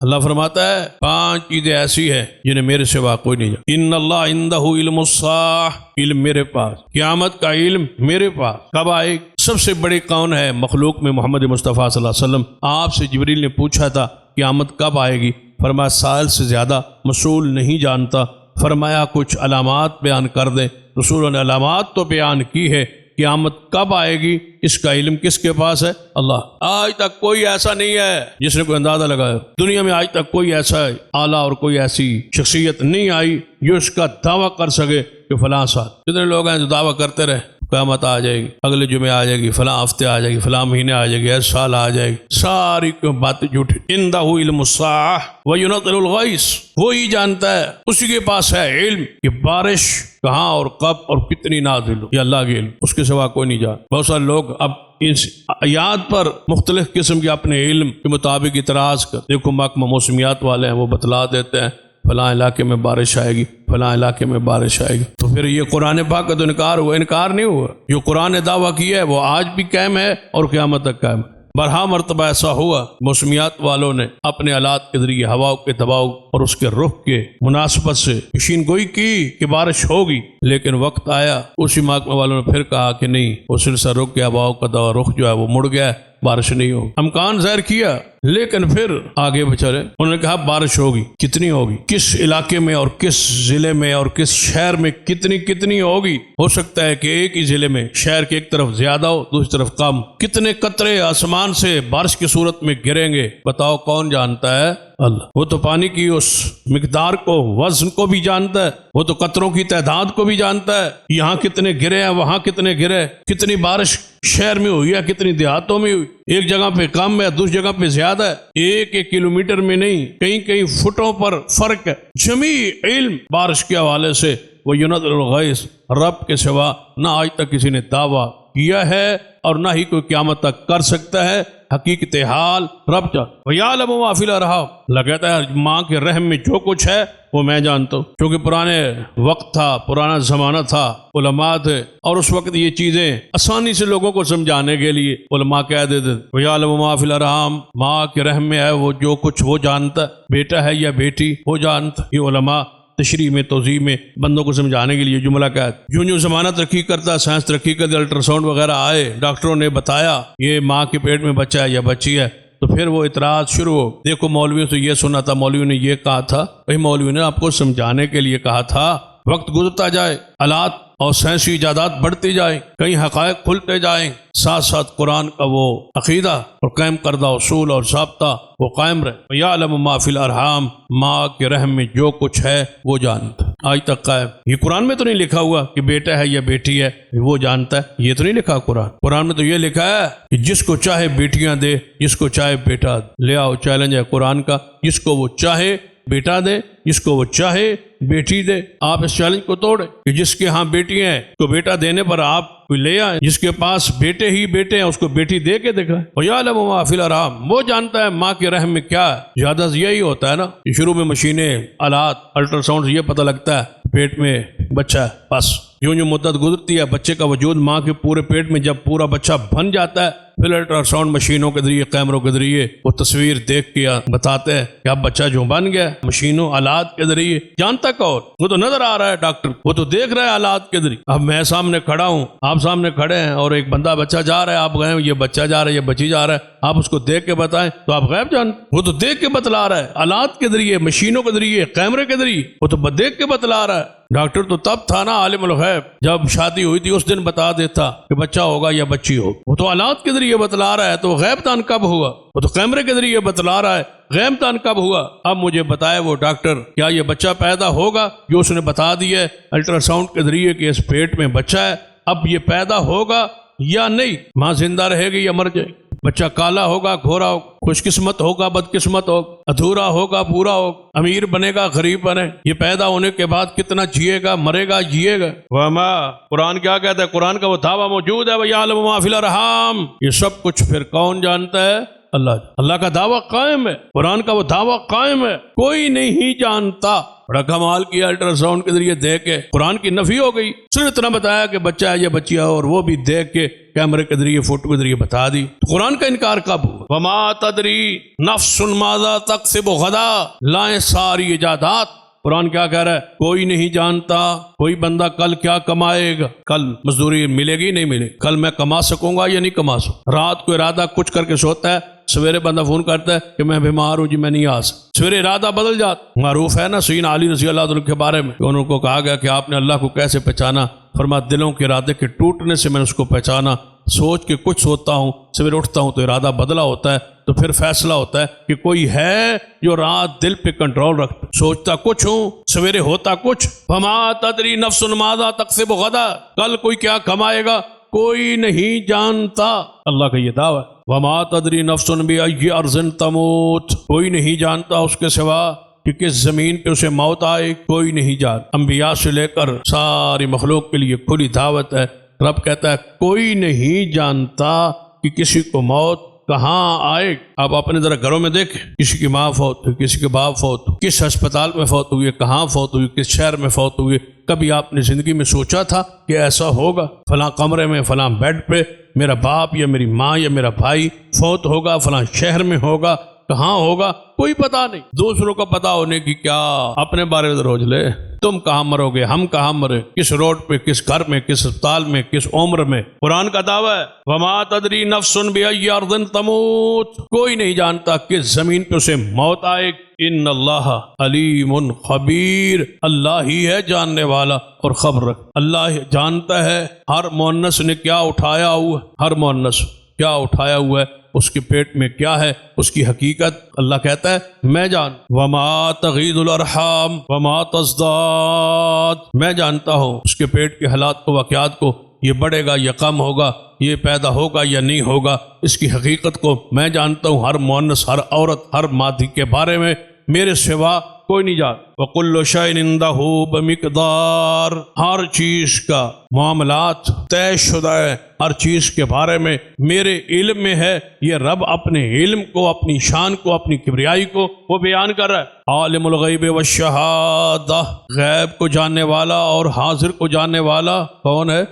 اللہ فرماتا ہے 5 چیزیں ایسی ہیں جنہیں میرے سوا کوئی نہیں جانتا۔ ان اللہ عندہ علم الساعہ، علم میرے پاس، قیامت کا علم میرے پاس کب آئے؟ سب سے بڑی کون ہے مخلوق میں؟ محمد مصطفیٰ صلی اللہ علیہ وسلم۔ آپ سے جبریل نے پوچھا تھا قیامت کب آئے گی؟ فرمایا سائل سے زیادہ مسئول نہیں جانتا۔ فرمایا کچھ علامات بیان کر دیں۔ رسول نے علامات تو بیان کی ہے، قیامت کب آئے گی اس کا علم کس کے پاس ہے؟ اللہ۔ آج تک کوئی ایسا نہیں ہے جس نے کوئی اندازہ لگایا۔ دنیا میں آج تک کوئی ایسا اعلیٰ اور کوئی ایسی شخصیت نہیں آئی جو اس کا دعویٰ کر سکے کہ فلاں سال۔ کتنے لوگ ہیں جو دعویٰ کرتے رہے قیامت آ جائے گی، اگلے جمعے آ جائے گی، فلاں ہفتے آ جائے گی، فلاں مہینے آ جائے گی، اس سال آ جائے گی، ساری باتیں جھوٹی۔ عندہ علم الساعہ وینزل الغیث، وہی جانتا ہے، اسی کے پاس ہے علم کہ بارش کہاں اور کب اور کتنی نازل ہو، یہ اللہ کے علم، اس کے سوا کوئی نہیں جانتا۔ بہت سارے لوگ اب اس آیات پر مختلف قسم کے اپنے علم کے مطابق اعتراض کر، دیکھو محکمہ موسمیات والے ہیں وہ بتلا دیتے ہیں فلاں علاقے میں بارش آئے گی، فلاں علاقے میں بارش آئے گی، تو پھر یہ قرآن پاک کا تو انکار ہوا؟ انکار نہیں ہوا، جو قرآن نے دعویٰ کیا ہے وہ آج بھی قائم ہے اور قیامت تک قائم ہے۔ برہا مرتبہ ایسا ہوا موسمیات والوں نے اپنے آلات کے ذریعے ہوا کے دباؤ اور اس کے رخ کے مناسبت سے پیشین گوئی کی کہ بارش ہوگی، لیکن وقت آیا اسی محکمہ والوں نے پھر کہا کہ نہیں، وہ سلسلہ رک گیا، ہواؤں کا رخ جو ہے وہ مڑ گیا، بارش نہیں ہوگی۔ امکان ظاہر کیا، لیکن پھر آگے بچارے انہوں نے کہا بارش ہوگی، کتنی ہوگی، کس علاقے میں اور کس ضلع میں اور کس شہر میں کتنی ہوگی؟ ہو سکتا ہے کہ ایک ہی ضلع میں شہر کے ایک طرف زیادہ ہو، دوسری طرف کم۔ کتنے قطرے آسمان سے بارش کی صورت میں گریں گے، بتاؤ کون جانتا ہے؟ اللہ۔ وہ تو پانی کی اس مقدار کو، وزن کو بھی جانتا ہے، وہ تو قطروں کی تعداد کو بھی جانتا ہے، یہاں کتنے گرے ہیں، وہاں کتنے گرے، کتنی بارش شہر میں ہوئی ہے، کتنی دیہاتوں میں ہوئی، ایک جگہ پہ کم ہے، دوسری جگہ پہ زیادہ ہے، ایک کلومیٹر میں نہیں، کئی فٹوں پر فرق ہے۔ جمیع علم بارش کے حوالے سے وہ ینزل الغیث، رب کے سوا نہ آج تک کسی نے دعویٰ کیا ہے اور نہ ہی کوئی قیامت تک کر سکتا ہے۔ حقیقت حال رب جانتا۔ وَيَعْلَمُ مَا فِي الْأَرْحَامِ، اللہ کہتا ہے ماں کے رحم میں جو کچھ ہے وہ میں جانتا ہوں، کیونکہ پرانے وقت تھا، پرانا زمانہ تھا، علماء تھے، اور اس وقت یہ چیزیں آسانی سے لوگوں کو سمجھانے کے لیے علماء کہہ دیتے وَيَعْلَمُ مَا فِي الْأَرْحَامِ، ماں کے رحم میں ہے وہ جو کچھ وہ جانتا ہے، بیٹا ہے یا بیٹی وہ جانتا ہے۔ یہ علماء تشریح میں توضیح میں بندوں کو سمجھانے کے لیے جملہ کہا ہے۔ جو زمانہ ترقی کرتا ہے، سائنس ترقی کرتی، الٹرا ساؤنڈ وغیرہ آئے، ڈاکٹروں نے بتایا یہ ماں کے پیٹ میں بچہ ہے یا بچی ہے، تو پھر وہ اعتراض شروع ہو، دیکھو مولویوں سے یہ سنا تھا، مولویوں نے یہ کہا تھا، بھائی مولویوں نے آپ کو سمجھانے کے لیے کہا تھا۔ وقت گزرتا جائے، آلات اور سائنسی ایجادات بڑھتی جائیں، کئی حقائق کھلتے جائیں، ساتھ ساتھ قرآن کا وہ عقیدہ اور قائم کردہ اصول اور ضابطہ وہ قائم رہے۔ یعلم ما فی الارحام، ماں کے رحم میں جو کچھ ہے وہ جانتا ہے، آج تک قائم۔ یہ قرآن میں تو نہیں لکھا ہوا کہ بیٹا ہے یا بیٹی ہے وہ جانتا ہے، یہ تو نہیں لکھا قرآن میں تو یہ لکھا ہے کہ جس کو چاہے بیٹیاں دے، جس کو چاہے بیٹا لے آؤ، چیلنج ہے قرآن کا، جس کو وہ چاہے بیٹا دے، جس کو وہ چاہے بیٹی دے۔ آپ اس چیلنج کو توڑے کہ جس کے ہاں بیٹی ہیں تو بیٹا دینے پر آپ کوئی لے آئیں، جس کے پاس بیٹے ہی بیٹے ہیں اس کو بیٹی دے کے دکھائیں۔ وَيَعْلَمُ مَا فِي الْأَرْحَامِ، وہ جانتا ہے ماں کے رحم میں کیا ہے۔ زیادہ یہی ہوتا ہے نا کہ شروع میں مشینیں، آلات، الٹرا ساؤنڈ سے یہ پتہ لگتا ہے پیٹ میں بچہ ہے، بس جو مدت گزرتی ہے بچے کا وجود ماں کے پورے پیٹ میں، جب پورا بچہ بن جاتا ہے پھر الٹرا ساؤنڈ مشینوں کے ذریعے، کیمروں کے ذریعے وہ تصویر دیکھ کے بتاتے ہیں کہ اب بچہ جو بن گیا، مشینوں آلات کے ذریعے۔ جانتا کون؟ وہ تو نظر آ رہا ہے ڈاکٹر، وہ تو دیکھ رہا ہے آلات کے ذریعے۔ اب میں سامنے کھڑا ہوں، آپ سامنے کھڑے ہیں اور ایک بندہ بچہ جا رہا ہے، آپ گئے یہ بچہ جا رہا ہے، یہ بچی جا رہا ہے، آپ اس کو دیکھ کے بتائیں تو آپ غیب جانتے؟ وہ تو دیکھ کے بتلا رہا ہے، آلات کے ذریعے، مشینوں کے ذریعے، کیمرے کے ذریعے، وہ تو دیکھ کے بتلا رہا ہے۔ ڈاکٹر تو تب تھا نا عالم الغیب، جب شادی ہوئی تھی اس دن بتا دیتا کہ بچہ ہوگا یا بچی ہو۔ وہ تو آلات کے ذریعے بتلا رہا ہے، تو غیب دان کب ہوا؟ وہ تو کیمرے کے ذریعے بتلا رہا ہے، غیب دان کب ہوا؟ اب مجھے بتائے وہ ڈاکٹر، کیا یہ بچہ پیدا ہوگا جو اس نے بتا دیا ہے الٹرا ساؤنڈ کے ذریعے کہ اس پیٹ میں بچہ ہے، اب یہ پیدا ہوگا یا نہیں؟ ماں زندہ رہے گی یا مر جائے گی؟ بچہ کالا ہوگا، گھورا ہوگا، خوش قسمت ہوگا، بد قسمت ہوگا، ادھورا ہوگا، پورا ہوگا، امیر بنے گا، غریب بنے، یہ پیدا ہونے کے بعد کتنا جیے گا، مرے گا، جیے گا۔ وما، قرآن کیا کہتا ہے؟ قرآن کا وہ دعویٰ موجود ہے وَيَعْلَمُ مَا فِي الْأَرْحَامِ، یہ سب کچھ پھر کون جانتا ہے؟ اللہ کا دعویٰ قائم ہے، قرآن کا وہ دعویٰ قائم ہے، کوئی نہیں جانتا بڑا کمال کیا الٹرا ساؤنڈ کے ذریعے دیکھ کے قرآن کی نفی ہو گئی، صرف اتنا بتایا کہ بچہ ہے یا بچی ہے، اور وہ بھی دیکھ کے کیمرے کے ذریعے فوٹو کے ذریعے بتا دی۔ تو قرآن کا انکار کب ہوا؟ وما تدری نفس ماذا تکسب غدا، لائیں ساری ایجادات۔ قرآن کیا کہہ رہا ہے؟ کوئی نہیں جانتا کوئی بندہ کل کیا کمائے گا، کل مزدوری ملے گی نہیں ملے گی، کل میں کما سکوں گا یا نہیں کما سکوں۔ رات کو ارادہ کچھ کر کے سوتا ہے، سویرے بندہ فون کرتا ہے کہ میں بیمار ہوں جی میں نہیں آ سکتا، سویرے ارادہ بدل جاتا۔ معروف ہے نا سیدنا علی رضی اللہ عنہ کے بارے میں کہ انہوں کو کہا گیا کہ آپ نے اللہ کو کیسے پہچانا؟ فرما دلوں کے ارادے کے ٹوٹنے سے میں نے اس کو پہچانا، سوچ کے کچھ سوتا ہوں، سویرے اٹھتا ہوں تو ارادہ بدلا ہوتا ہے، تو پھر فیصلہ ہوتا ہے کہ کوئی ہے جو رات دل پہ کنٹرول رکھتا، سوچتا کچھ ہوں سویرے ہوتا کچھ۔ فما تدری نفس ماذا تکسب غدا، کل کوئی کیا کمائے گا کوئی نہیں جانتا، اللہ کا یہ دعویٰ ہے۔ وما تدری نفس بأی ارض تموت، کوئی نہیں جانتا اس کے سوا کہ کس زمین پہ اسے موت آئے، کوئی نہیں جانتا۔ انبیاء سے لے کر ساری مخلوق کے لیے کھلی دعوت ہے۔ رب کہتا ہے کوئی نہیں جانتا کہ کسی کو موت کہاں آئے۔ آپ اپنے ذرا گھروں میں دیکھیں، کسی کی ماں فوت ہوئی، کسی کے باپ فوت ہوئی، کس ہسپتال میں فوت ہوئی، کہاں فوت ہوئی، کس شہر میں فوت ہوئی۔ کبھی آپ نے زندگی میں سوچا تھا کہ ایسا ہوگا، فلاں کمرے میں فلاں بیڈ پہ میرا باپ یا میری ماں یا میرا بھائی فوت ہوگا، فلاں شہر میں ہوگا، کہاں ہوگا کوئی پتہ نہیں۔ دوسروں کو پتہ ہونے کی کیا، اپنے بارے میں روز لے، تم کہاں مرو گے، ہم کہاں مرے، کس روڈ پہ، کس گھر میں، کس اسپتال میں، کس عمر میں۔ قرآن کا دعویٰ ہے وما تدری نفس بأی ارض تموت، کوئی نہیں جانتا کس زمین پہ اسے موت آئے۔ ان اللہ علیم خبیر، اللہ ہی ہے جاننے والا اور خبر رکھ۔ اللہ جانتا ہے ہر مؤنث نے کیا اٹھایا ہوا ہے، ہر مؤنث کیا اٹھایا ہوا ہے، اس کے پیٹ میں کیا ہے، اس کی حقیقت اللہ کہتا ہے میں جان۔ وما تغیض الارحام وما تزداد، میں جانتا ہوں اس کے پیٹ کے حالات کو، واقعات کو، یہ بڑھے گا یا کم ہوگا، یہ پیدا ہوگا یا نہیں ہوگا، اس کی حقیقت کو میں جانتا ہوں۔ ہر مؤنث، ہر عورت، ہر مادی کے بارے میں میرے سوا کوئی نہیں جان۔ وَكُلُّ شَيْءٍ عِندَهُ بِمِقْدَارٍ، ہر چیز کا معاملات طے شدہ ہے، ہر چیز کے بارے میں میرے علم میں ہے۔ یہ رب اپنے علم کو، اپنی شان کو، اپنی کبریائی کو وہ بیان کر رہا ہے۔ عالم الغیب والشہادہ، غیب کو جاننے والا اور حاضر کو جاننے والا کون ہے؟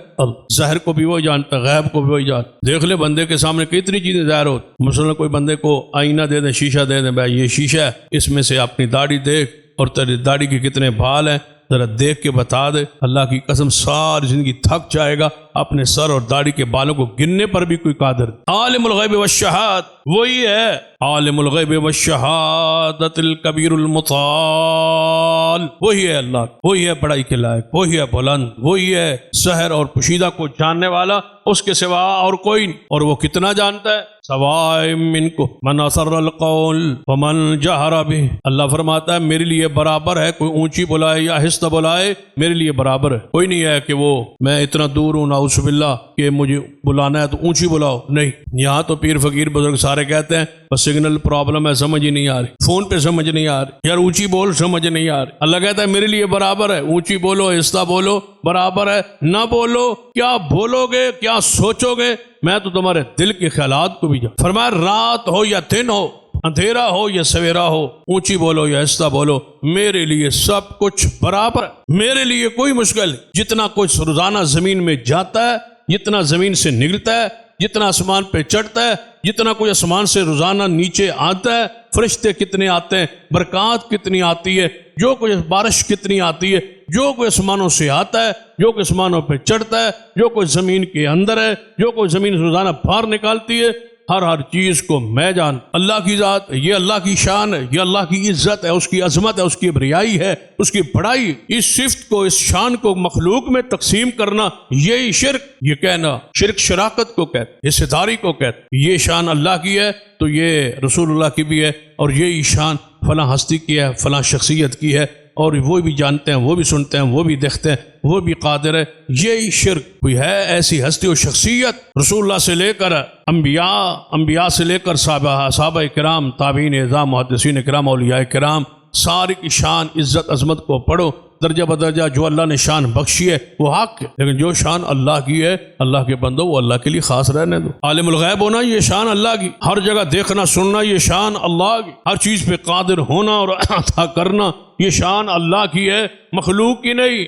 ظاہر کو بھی وہی جانتا، غیب کو بھی وہی جانتا۔ دیکھ لے بندے کے سامنے کتنی چیزیں ظاہر ہوتی، مثلا کوئی بندے کو آئینہ دے دیں، شیشہ دے دیں، بھائی یہ شیشہ ہے، اس میں سے اپنی داڑھی دیکھ اور تیری داڑھی کے کتنے بال ہیں ذرا دیکھ کے بتا دے۔ اللہ کی قسم ساری زندگی تھک جائے گا، اپنے سر اور داڑھی کے بالوں کو گننے پر بھی کوئی قادر۔ عالم الغیب والشہاد وہی ہے، عالم الغیب والشہادۃ الکبیر المتعال، وہی ہے اللہ، وہی ہے بڑائی کے لائق، وہی ہے بلند، وہی ہے سحر اور پوشیدہ کو جاننے والا، اس کے سوا اور کوئی نہیں۔ اور وہ کتنا جانتا ہے؟ سواء منکم من اسر القول ومن جہر بہ، اللہ فرماتا ہے میرے لیے برابر ہے، کوئی اونچی بلائے یا آہستہ بلائے میرے لیے برابر ہے۔ کوئی نہیں ہے کہ وہ میں اتنا دور ہوں نعوذ باللہ کہ مجھے بلانا ہے تو اونچی بلاؤ، نہیں۔ یہاں تو پیر فقیر بزرگ سارے کہتے ہیں بس سگنل پرابلم ہے، سمجھ ہی نہیں آ رہی، فون پہ سمجھ نہیں آ رہی، یار اونچی بول، سمجھ نہیں آ رہی۔ اللہ کہتا ہے میرے لیے برابر ہے، اونچی بولو آہستہ بولو برابر ہے، نہ بولو کیا بولو گے، کیا سوچو گے، میں تو تمہارے دل کے خیالات کو بھی جانتا۔ فرمایا رات ہو یا دن ہو، اندھیرا ہو یا سویرا ہو، اونچی بولو یا آہستہ بولو، میرے لیے سب کچھ برابر ہے، میرے لیے کوئی مشکل نہیں۔ جتنا کچھ روزانہ زمین میں جاتا ہے، جتنا زمین سے نکلتا ہے، جتنا آسمان پہ چڑھتا ہے، جتنا کوئی آسمان سے روزانہ نیچے آتا ہے، فرشتے کتنے آتے ہیں، برکات کتنی آتی ہے، جو کوئی بارش کتنی آتی ہے، جو کوئی آسمانوں سے آتا ہے، جو کوئی آسمانوں پہ چڑھتا ہے، جو کوئی زمین کے اندر ہے، جو کوئی زمین روزانہ باہر نکالتی ہے، ہر چیز کو میں جان۔ اللہ کی ذات، یہ اللہ کی شان ہے، یہ اللہ کی عزت ہے، اس کی عظمت ہے، اس کی بریائی ہے، اس کی بڑائی۔ اس صفت کو، اس شان کو مخلوق میں تقسیم کرنا، یہی شرک، یہ کہنا شرک شراکت کو کہتے، حصہ داری کو کہتے۔ یہ شان اللہ کی ہے تو یہ رسول اللہ کی بھی ہے، اور یہی شان فلاں ہستی کی ہے، فلاں شخصیت کی ہے، اور وہ بھی جانتے ہیں، وہ بھی سنتے ہیں، وہ بھی دیکھتے ہیں، وہ بھی قادر ہے۔ یہی شرک کوئی ہے ایسی ہستی و شخصیت رسول اللہ سے لے کر انبیاء سے لے کر صحابہ کرام، تابعین اعظام، محدثین کرام، اولیاء کرام، ساری کی شان عزت عظمت کو پڑھو درجہ بدرجہ۔ جو اللہ نے شان بخشی ہے وہ حق ہے، لیکن جو شان اللہ کی ہے اللہ کے بندو وہ اللہ کے لیے خاص رہنے دو۔ عالم الغیب ہونا یہ شان اللہ کی، ہر جگہ دیکھنا سننا یہ شان اللہ کی، ہر چیز پہ قادر ہونا اور عطا کرنا یہ شان اللہ کی ہے، مخلوق کی نہیں۔